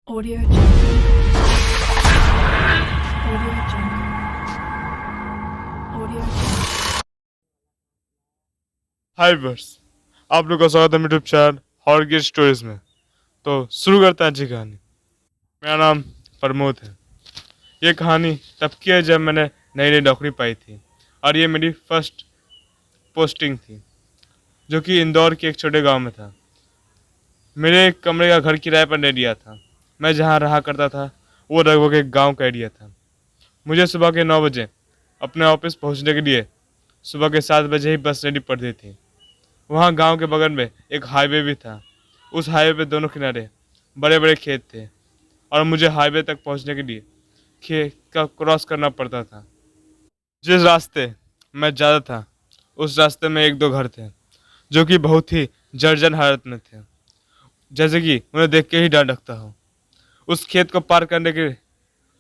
Audio Jungle. Audio Jungle. Audio Jungle. Hi viewers, आप लोग का स्वागत है मेरे YouTube channel horror gate stories में। तो शुरू करते हैं आज की कहानी। मेरा नाम प्रमोद है। ये कहानी तब की है जब मैंने नई नई नौकरी पाई थी और ये मेरी फर्स्ट पोस्टिंग थी, जो कि इंदौर के एक छोटे गांव में था। मेरे एक कमरे का घर किराए पर ले लिया था। मैं जहां रहा करता था वो लगभग एक गाँव का एरिया था। मुझे सुबह के 9 बजे अपने ऑफिस पहुंचने के लिए सुबह के 7 बजे ही बस रेडी पड़ती थी। वहाँ गांव के बगल में एक हाईवे भी था। उस हाईवे पे दोनों किनारे बड़े बड़े खेत थे और मुझे हाईवे तक पहुंचने के लिए खेत का क्रॉस करना पड़ता था। जिस रास्ते मैं ज़्यादा था उस रास्ते में एक दो घर थे जो कि बहुत ही जर्जर हालत में थे, जैसे कि उन्हें देख के ही डर लगता हो। उस खेत को पार करने के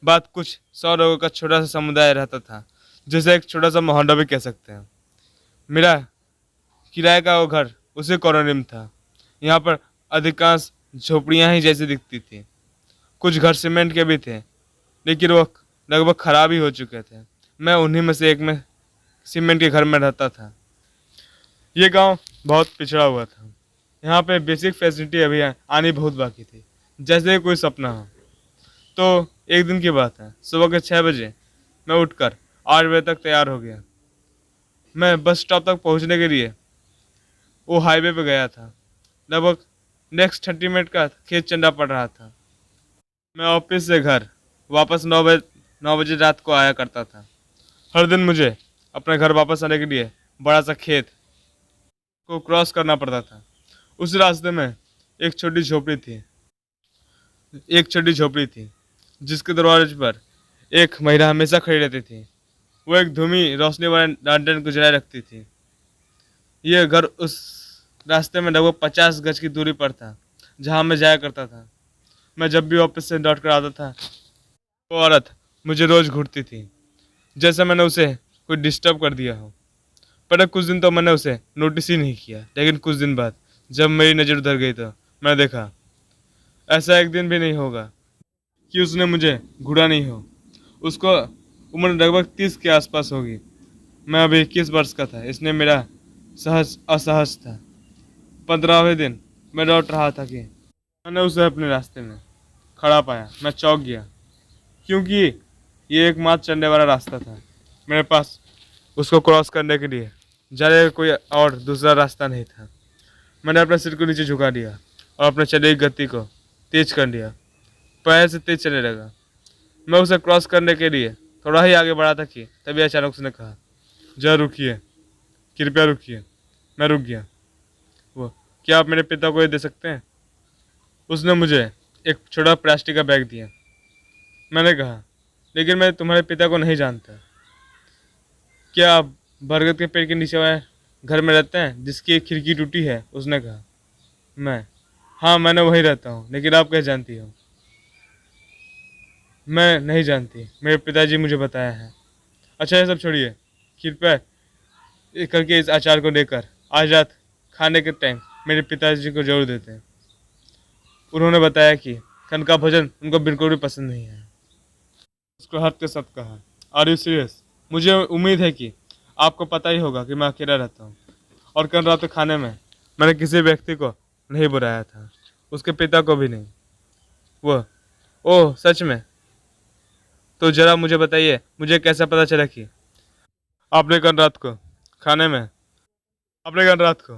बाद कुछ 100 लोगों का छोटा सा समुदाय रहता था, जिसे एक छोटा सा मोहल्ला भी कह सकते हैं। मेरा किराए का वो घर उसी कॉलोनी में था। यहाँ पर अधिकांश झोपड़ियाँ ही जैसी दिखती थी। कुछ घर सीमेंट के भी थे, लेकिन वो लगभग खराब ही हो चुके थे। मैं उन्हीं में से एक में सीमेंट के घर में रहता था। ये गांव बहुत पिछड़ा हुआ था। यहाँ पे बेसिक फैसिलिटी अभी आनी बहुत बाकी थी, जैसे कोई सपना हो। तो एक दिन की बात है, सुबह के 6 बजे मैं उठकर 8 बजे तक तैयार हो गया। मैं बस स्टॉप तक पहुँचने के लिए वो हाईवे पे गया था। लगभग नेक्स्ट 30 मिनट का खेत चंदा पड़ रहा था। मैं ऑफिस से घर वापस 9 बजे रात को आया करता था। हर दिन मुझे अपने घर वापस आने के लिए बड़ा सा खेत को क्रॉस करना पड़ता था। उस रास्ते में एक छोटी झोपड़ी थी जिसके दरवाजे पर एक महिला हमेशा खड़ी रहती थी। वो एक धूमी रोशनी वाले लैंटर्न को जलाए रखती थी। यह घर उस रास्ते में लगभग 50 गज की दूरी पर था जहाँ मैं जाया करता था। मैं जब भी ऑफिस से लौट कर आता था, वो औरत मुझे रोज घूरती थी, जैसे मैंने उसे कोई डिस्टर्ब कर दिया हो। पर कुछ दिन तो मैंने उसे नोटिस ही नहीं किया, लेकिन कुछ दिन बाद जब मेरी नज़र उधर गई तो मैंने देखा ऐसा एक दिन भी नहीं होगा कि उसने मुझे घूरा नहीं हो। उसको उम्र लगभग 30 के आसपास होगी। मैं अभी 21 वर्ष का था, इसने मेरा सहज असहज था। 15वें दिन मैं लौट रहा था कि मैंने उसे अपने रास्ते में खड़ा पाया। मैं चौंक गया, क्योंकि ये एकमात्र चलने वाला रास्ता था। मेरे पास उसको क्रॉस करने के लिए जाने का कोई और दूसरा रास्ता नहीं था। मैंने अपने सिर को नीचे झुका लिया और अपने चले की गति को तेज कर लिया। पहले से तेज चलने लगा। मैं उसे क्रॉस करने के लिए थोड़ा ही आगे बढ़ा था कि तभी अचानक उसने कहा, जरा रुकिए, कृपया रुकिए। मैं रुक गया। वो, क्या आप मेरे पिता को ये दे सकते हैं? उसने मुझे एक छोटा प्लास्टिक का बैग दिया। मैंने कहा, लेकिन मैं तुम्हारे पिता को नहीं जानता। क्या आप बरगद के पेड़ के नीचे वाले घर में रहते हैं जिसकी एक खिड़की टूटी है? उसने कहा। मैं, हाँ मैंने वहीं रहता हूँ, लेकिन आप कैसे जानती हो? मैं नहीं जानती, मेरे पिताजी मुझे बताया है। अच्छा ये सब छोड़िए, कृपया ये करके इस अचार को लेकर आज रात खाने के टाइम मेरे पिताजी को जरूर देते हैं। उन्होंने बताया कि कल का भोजन उनको बिल्कुल भी पसंद नहीं है। उसको हद के साथ कहा, आर यू सीरियस? मुझे उम्मीद है कि आपको पता ही होगा कि मैं अकेला रहता हूँ, और कल रात के खाने में मैंने किसी व्यक्ति को नहीं बुलाया था, उसके पिता को भी नहीं। वो, ओह सच में? तो जरा मुझे बताइए, मुझे कैसे पता चला कि आपने कल रात को खाने में आपने कल रात को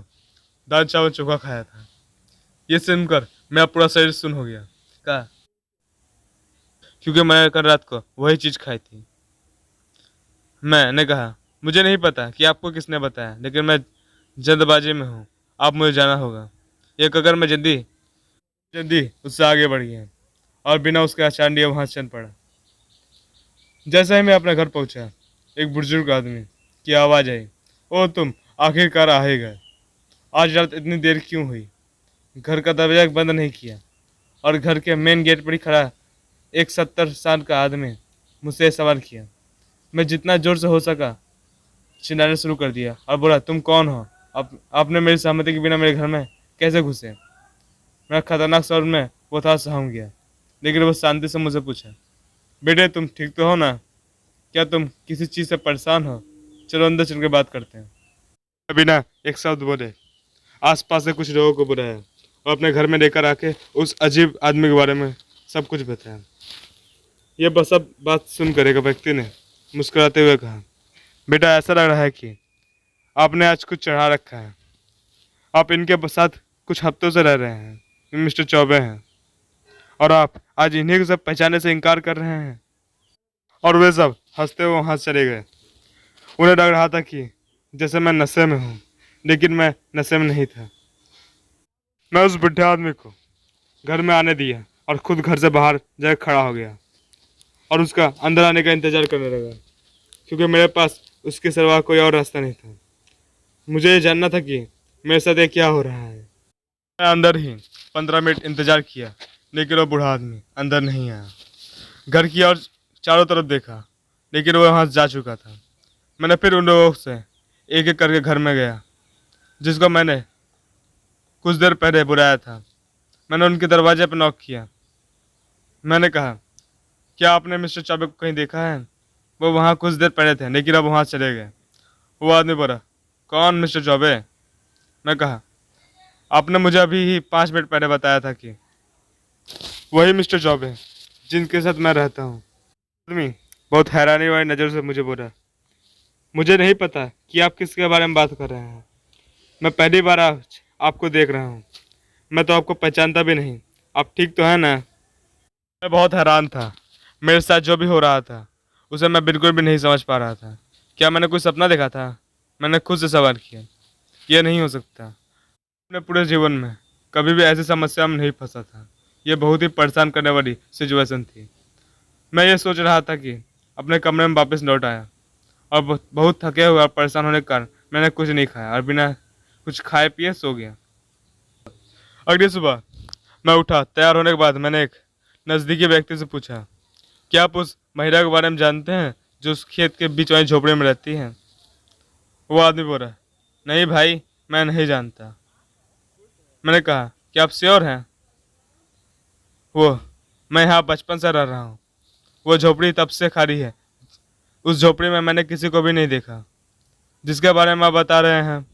दाल चावल चोखा खाया था? ये सुनकर मेरा पूरा शरीर सुन्न हो गया। कहा, क्योंकि मैं कल रात को वही चीज़ खाई थी। मैंने कहा, मुझे नहीं पता कि आपको किसने बताया, लेकिन मैं जल्दबाजी में हूँ, आप मुझे जाना होगा। ये कहकर मैं जल्दी जल्दी उससे आगे बढ़ गया और बिना उसके आचार लिए वहाँ चल पड़ा। जैसे ही मैं अपने घर पहुँचा, एक बुजुर्ग आदमी की आवाज़ आई, ओ तुम आखिरकार आ ही गए। आज रात इतनी देर क्यों हुई? घर का दरवाजा बंद नहीं किया और घर के मेन गेट पर ही खड़ा एक 70 साल का आदमी मुझसे सवाल किया। मैं जितना जोर से हो सका चिल्लाना शुरू कर दिया और बोला, तुम कौन हो? आपने मेरी सहमति के बिना मेरे घर में कैसे घुसे? मैं खतरनाक स्वर में वो था सहम गया। लेकिन वो शांति से मुझे पूछा, बेटे तुम ठीक तो हो ना? क्या तुम किसी चीज़ से परेशान हो? चलो अंदर चल के बात करते हैं। बिना एक शब्द बोले आसपास से कुछ लोगों को बुलाया और अपने घर में लेकर आके उस अजीब आदमी के बारे में सब कुछ बताया। ये बस सब बात सुनकर एक व्यक्ति ने मुस्कुराते हुए कहा, बेटा ऐसा लग रहा है कि आपने आज कुछ चढ़ा रखा है। आप इनके साथ कुछ हफ्तों से रह रहे हैं, ये मिस्टर चौबे हैं, और आप आज इन्हीं को सब पहचानने से इनकार कर रहे हैं। और वे सब हंसते हुए वहाँ चले गए। उन्हें लग रहा था कि जैसे मैं नशे में हूँ, लेकिन मैं नशे में नहीं था। मैं उस बुढ़े आदमी को घर में आने दिया और खुद घर से बाहर जाकर खड़ा हो गया और उसका अंदर आने का इंतजार करने लगा, क्योंकि मेरे पास उसके सिवा कोई और रास्ता नहीं था। मुझे ये जानना था कि मेरे साथ ये क्या हो रहा है। मैं अंदर ही 15 मिनट इंतजार किया, लेकिन वो बूढ़ा आदमी अंदर नहीं आया। घर की और चारों तरफ देखा, लेकिन वो वहाँ जा चुका था। मैंने फिर उन लोगों से एक एक करके घर में गया जिसको मैंने कुछ देर पहले बुलाया था। मैंने उनके दरवाजे पर नॉक किया। मैंने कहा, क्या आपने मिस्टर चौबे को कहीं देखा है? वो वहाँ कुछ देर पहले थे, लेकिन अब वहाँ चले गए। वो आदमी बोला, कौन मिस्टर चौबे? मैं कहा, आपने मुझे अभी ही 5 मिनट पहले बताया था कि वही मिस्टर चौबे जिनके साथ मैं रहता हूँ। आदमी बहुत हैरानी वाली नज़र से मुझे बोला, मुझे नहीं पता कि आप किसके बारे में बात कर रहे हैं। मैं पहली बार आज आपको देख रहा हूँ। मैं तो आपको पहचानता भी नहीं। आप ठीक तो हैं ना? मैं बहुत हैरान था। मेरे साथ जो भी हो रहा था उसे मैं बिल्कुल भी नहीं समझ पा रहा था। क्या मैंने कोई सपना देखा था? मैंने खुद से सवाल किया। यह नहीं हो सकता। अपने पूरे जीवन में कभी भी ऐसी समस्या में नहीं फंसा था। यह बहुत ही परेशान करने वाली सिचुएशन थी। मैं ये सोच रहा था कि अपने कमरे में वापस लौट आया और बहुत थके हुए और परेशान होने के कारण मैंने कुछ नहीं खाया और बिना कुछ खाए पिए सो गया। अगली सुबह मैं उठा। तैयार होने के बाद मैंने एक नज़दीकी व्यक्ति से पूछा, क्या आप उस महिला के बारे में जानते हैं जो उस खेत के बीच वाली झोपड़ी में रहती है? वो आदमी बोला, नहीं भाई, मैं नहीं जानता। मैंने कहा, क्या आप श्योर हैं? वो, मैं यहाँ बचपन से रह रहा हूँ। वो झोपड़ी तब से खाली है। उस झोपड़ी में मैंने किसी को भी नहीं देखा। जिसके बारे में आप बता रहे हैं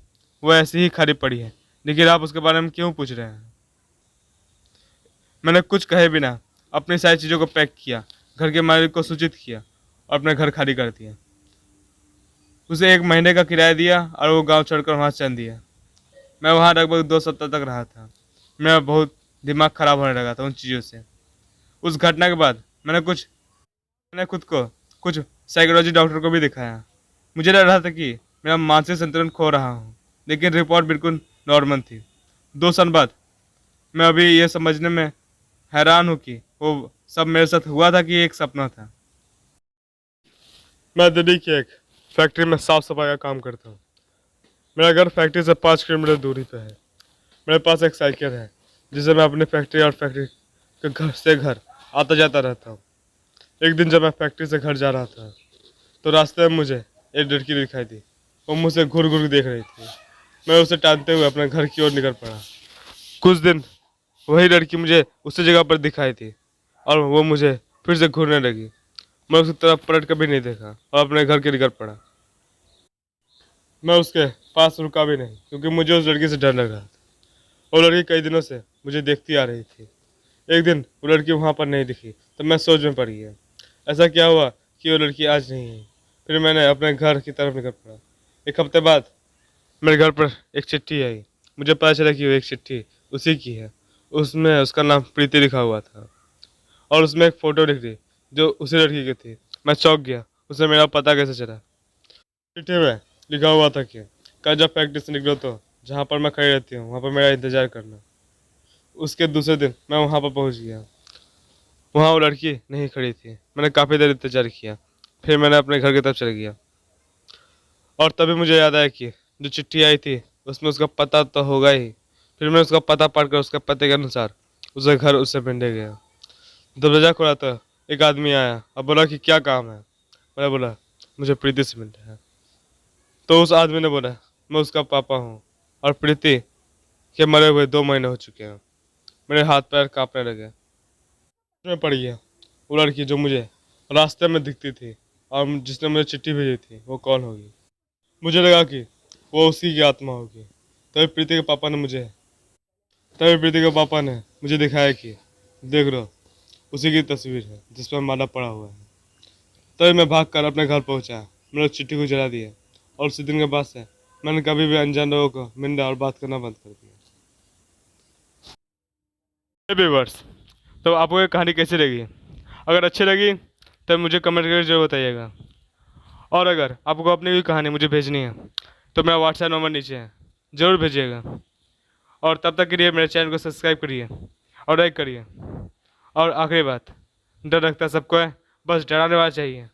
वो ऐसी ही खाली पड़ी है, लेकिन आप उसके बारे में क्यों पूछ रहे हैं? मैंने कुछ कहे बिना अपनी सारी चीज़ों को पैक किया, घर के मालिक को सूचित किया और अपने घर खाली कर दिया। उसे 1 महीने का किराया दिया और वो गांव छोड़कर वहाँ चल दिया। मैं वहाँ लगभग 2 सप्ताह तक रहा था। मेरा बहुत दिमाग खराब होने लगा था उन चीज़ों से। उस घटना के बाद मैंने खुद को कुछ साइकोलॉजी डॉक्टर को भी दिखाया। मुझे लग रहा था कि मेरा मानसिक संतुलन खो रहा हूँ, लेकिन रिपोर्ट बिल्कुल नॉर्मल थी। 2 साल बाद मैं अभी ये समझने में हैरान हूँ कि वो सब मेरे साथ हुआ था कि एक सपना था। मैं दिल्ली की एक फैक्ट्री में साफ सफाई का काम करता हूँ। मेरा घर फैक्ट्री से 5 किलोमीटर दूरी पे है। मेरे पास एक साइकिल है जिसे मैं अपनी फैक्ट्री और फैक्ट्री के घर से घर आता जाता रहता हूँ। एक दिन जब मैं फैक्ट्री से घर जा रहा था तो रास्ते में मुझे एक लड़की दिखाई दी। वो मुझसे घूर घूर देख रही थी। मैं उसे टानते हुए अपने घर की ओर निकल पड़ा। कुछ दिन वही लड़की मुझे उसी जगह पर दिखाई थी और वो मुझे फिर से घूरने लगी। मैं उसकी तरफ पलट कर भी नहीं देखा और अपने घर के निकल पड़ा। मैं उसके पास रुका भी नहीं, क्योंकि मुझे उस लड़की से डर लग रहा था। वो लड़की कई दिनों से मुझे देखती आ रही थी। एक दिन वो लड़की वहाँ पर नहीं दिखी तो मैं सोच में पड़ गया, ऐसा क्या हुआ कि वो लड़की आज नहीं है। फिर मैंने अपने घर की तरफ निकल पड़ा। 1 हफ्ते बाद मेरे घर पर एक चिट्ठी आई। मुझे पता चला कि वो एक चिट्ठी उसी की है। उसमें उसका नाम प्रीति लिखा हुआ था और उसमें एक फ़ोटो लिख दी जो उसी लड़की की थी। मैं चौंक गया। उसे मेरा पता कैसे चला? चिट्ठी में लिखा हुआ था कि कल जब फैक्ट्री से निकलो तो जहाँ पर मैं खड़ी रहती हूँ वहाँ पर मेरा इंतज़ार करना। उसके दूसरे दिन मैं वहाँ पर पहुँच गया। वहाँ वो लड़की नहीं खड़ी थी। मैंने काफ़ी देर इंतज़ार किया। फिर मैंने अपने घर की तरफ चल गया और तभी मुझे याद आया कि जो चिट्ठी आई थी उसमें उसका पता तो होगा ही। फिर मैं उसका पता पढ़कर उसके पते के अनुसार उसके घर उससे मिलने गया। दरवाजा खोला तो एक आदमी आया और बोला कि क्या काम है। मैंने बोला, मुझे प्रीति से मिलना है। तो उस आदमी ने बोला, मैं उसका पापा हूँ और प्रीति के मरे हुए 2 महीने हो चुके हैं। मेरे हाथ पैर कांपने लगे। में पड़ गया वो लड़की जो मुझे रास्ते में दिखती थी और जिसने मुझे चिट्ठी भेजी थी वो कौन होगी। मुझे लगा कि वो उसी की आत्मा होगी। तभी प्रीति के पापा ने मुझे दिखाया कि देख लो उसी की तस्वीर है जिस पर माला पड़ा हुआ है। तभी मैं भागकर अपने घर पहुंचा, मैंने उस चिट्ठी को जला दिया और उसी दिन के बाद से मैंने कभी भी अनजान लोगों को मिलना और बात करना बंद कर दिया। व्यूअर्स, तो आपको ये कहानी कैसी लगी? अगर अच्छी लगी तो मुझे कमेंट करके जरूर बताइएगा। और अगर आपको अपनी कोई कहानी मुझे भेजनी है तो मेरा व्हाट्सएप नंबर नीचे है, ज़रूर भेजिएगा। और तब तक के लिए मेरे चैनल को सब्सक्राइब करिए और लाइक करिए। और आखिरी बात, डर लगता सबको है, बस डराने वाला चाहिए।